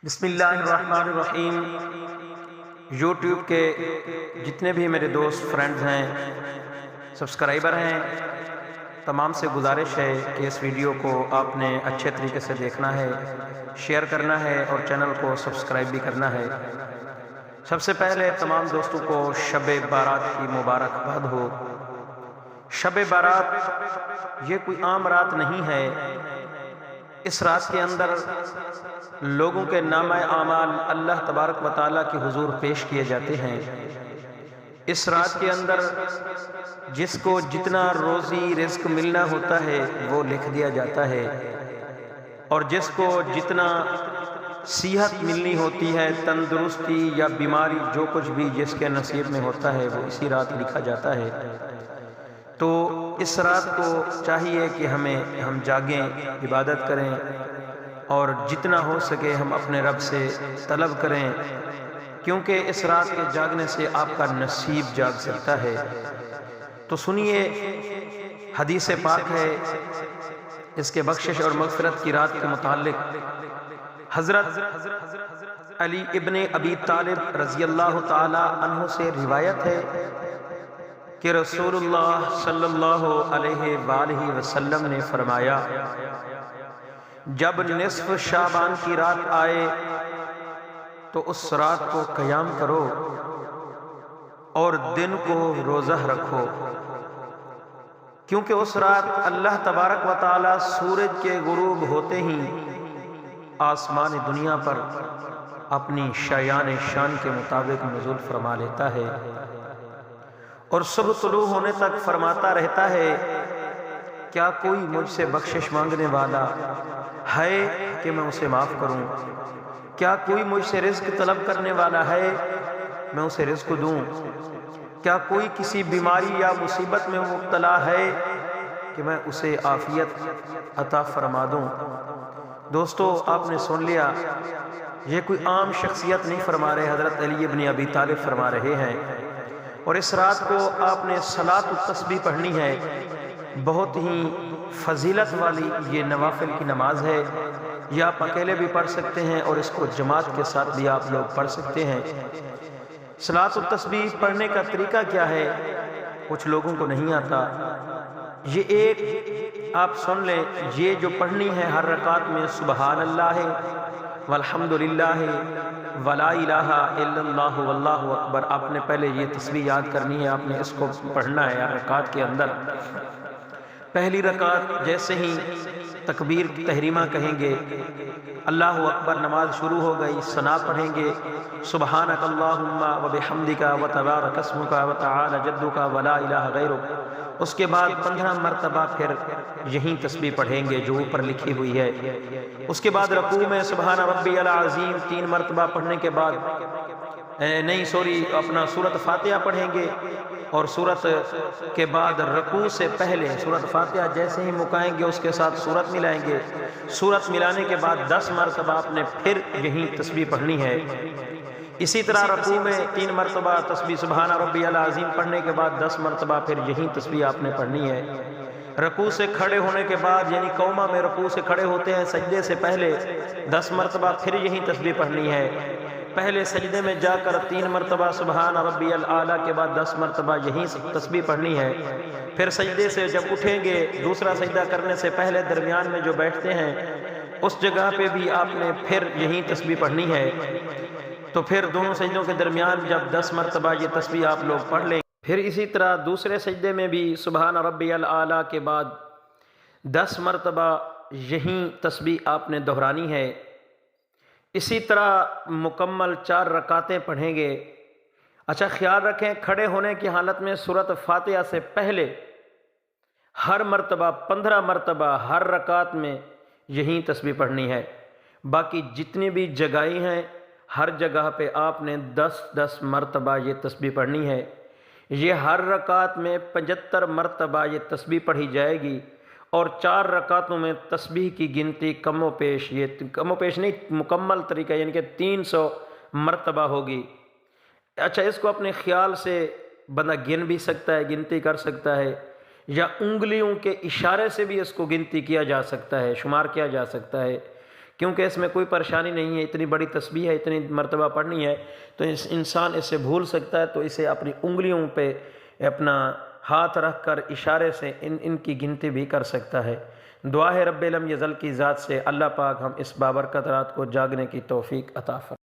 بسم اللہ الرحمن الرحیم۔ یوٹیوب کے جتنے بھی میرے دوست فرینڈز ہیں، سبسکرائبر ہیں، تمام سے گزارش ہے کہ اس ویڈیو کو آپ نے اچھے طریقے سے دیکھنا ہے، شیئر کرنا ہے اور چینل کو سبسکرائب بھی کرنا ہے۔ سب سے پہلے تمام دوستوں کو شب بارات کی مبارکباد ہو۔ شب بارات یہ کوئی عام رات نہیں ہے۔ اس رات کے اندر لوگوں کے نامہ اعمال اللہ تبارک و تعالیٰ کے حضور پیش کیے جاتے ہیں۔ اس رات کے اندر جس کو جتنا روزی رزق ملنا ہوتا ہے وہ لکھ دیا جاتا ہے، اور جس کو جتنا صحت ملنی ہوتی ہے، تندرستی یا بیماری، جو کچھ بھی جس کے نصیب میں ہوتا ہے وہ اسی رات لکھا جاتا ہے۔ تو اس رات کو چاہیے کہ ہم جاگیں، عبادت کریں، اور جتنا ہو سکے ہم اپنے رب سے طلب کریں، کیونکہ اس رات کے جاگنے سے آپ کا نصیب جاگ سکتا ہے۔ تو سنیے، حدیث پاک ہے اس کے بخشش اور مغفرت کی رات کے متعلق۔ حضرت علی ابن ابی طالب رضی اللہ تعالی عنہ سے روایت ہے کہ رسول اللہ صلی اللہ علیہ وآلہ وسلم نے فرمایا، جب نصف شعبان کی رات آئے تو اس رات کو قیام کرو اور دن کو روزہ رکھو، کیونکہ اس رات اللہ تبارک و تعالی سورج کے غروب ہوتے ہی آسمان دنیا پر اپنی شایان شان کے مطابق نزول فرما لیتا ہے، اور صبح طلوع ہونے تک فرماتا رہتا ہے، کیا کوئی مجھ سے بخشش مانگنے والا ہے کہ میں اسے معاف کروں؟ کیا کوئی مجھ سے رزق طلب کرنے والا ہے میں اسے رزق دوں؟ کیا کوئی کسی بیماری یا مصیبت میں مبتلا ہے کہ میں اسے عافیت عطا فرما دوں؟ دوستو، آپ نے سن لیا، یہ کوئی عام شخصیت نہیں فرما رہے، حضرت علی ابن ابی طالب فرما رہے ہیں۔ اور اس رات کو آپ نے صلاۃ التسبیح پڑھنی ہے۔ بہت ہی فضیلت والی یہ نوافل کی نماز ہے، یہ آپ اکیلے بھی پڑھ سکتے ہیں اور اس کو جماعت کے ساتھ بھی آپ لوگ پڑھ سکتے ہیں۔ صلاۃ التسبیح پڑھنے کا طریقہ کیا ہے؟ کچھ لوگوں کو نہیں آتا۔ یہ ایک آپ سن لیں، یہ جو پڑھنی ہے ہر رکعت میں سبحان اللہ والحمد للہ ولا الہ الا اللہ واللہ اکبر، آپ نے پہلے یہ تسبیح یاد کرنی ہے، آپ نے اس کو پڑھنا ہے ہر رکعت کے اندر۔ پہلی رکعت جیسے ہی تکبیر تحریمہ کہیں گے، اللہ اکبر، نماز شروع ہو گئی، ثنا پڑھیں گے، سبحانک اللہم وبحمدک وتبارک اسمک وتعالی جدک ولا الہ غیرک۔ اس کے بعد 15 مرتبہ پھر یہی تسبیح پڑھیں گے جو اوپر لکھی ہوئی ہے۔ اس کے بعد رکوع میں سبحان ربی العظیم 3 مرتبہ پڑھنے کے بعد اپنا سورۃ فاتحہ پڑھیں گے، اور سورت کے بعد رکوع سے پہلے سورۃ فاتحہ جیسے ہی مکائیں گے اس کے ساتھ سورت ملائیں گے۔ سورت ملانے کے بعد 10 مرتبہ آپ نے پھر یہی تسبیح پڑھنی ہے۔ اسی طرح رکوع میں 3 مرتبہ تسبیح سبحان ربی العظیم پڑھنے کے بعد 10 مرتبہ پھر یہی تسبیح آپ نے پڑھنی ہے۔ رکوع سے کھڑے ہونے کے بعد، یعنی قومہ میں رکوع سے کھڑے ہوتے ہیں سجدے سے پہلے 10 مرتبہ پھر یہی تسبیح پڑھنی ہے۔ پہلے سجدے میں جا کر 3 مرتبہ سبحان ربی الاعلیٰ کے بعد 10 مرتبہ یہی تسبیح پڑھنی ہے۔ پھر سجدے سے جب اٹھیں گے، دوسرا سجدہ کرنے سے پہلے درمیان میں جو بیٹھتے ہیں اس جگہ پہ بھی آپ نے پھر یہی تسبیح پڑھنی ہے۔ تو پھر دونوں سجدوں کے درمیان جب 10 مرتبہ یہ تسبیح آپ لوگ پڑھ لیں، پھر اسی طرح دوسرے سجدے میں بھی سبحان ربی الاعلیٰ کے بعد 10 مرتبہ یہی تسبیح آپ نے دہرانی ہے۔ اسی طرح مکمل 4 رکعتیں پڑھیں گے۔ اچھا، خیال رکھیں، کھڑے ہونے کی حالت میں سورۃ فاتحہ سے پہلے ہر مرتبہ 15 مرتبہ ہر رکعت میں یہی تسبیح پڑھنی ہے۔ باقی جتنی بھی جگہیں ہیں ہر جگہ پہ آپ نے 10 مرتبہ یہ تسبیح پڑھنی ہے۔ یہ ہر رکعت میں 75 مرتبہ یہ تسبیح پڑھی جائے گی، اور 4 رکعتوں میں تسبیح کی گنتی کم و بیش نہیں، مکمل طریقہ یعنی کہ 300 مرتبہ ہوگی۔ اچھا، اس کو اپنے خیال سے بندہ گن بھی سکتا ہے، گنتی کر سکتا ہے، یا انگلیوں کے اشارے سے بھی اس کو گنتی کیا جا سکتا ہے، شمار کیا جا سکتا ہے، کیونکہ اس میں کوئی پریشانی نہیں ہے، اتنی بڑی تسبیح ہے، اتنی مرتبہ پڑھنی ہے تو انسان اسے بھول سکتا ہے، تو اسے اپنی انگلیوں پہ اپنا ہاتھ رکھ کر اشارے سے ان کی گنتی بھی کر سکتا ہے۔ دعا ہے رب لم یزل کی ذات سے اللہ پاک ہم اس بابرکت رات کو جاگنے کی توفیق عطا فرمائے۔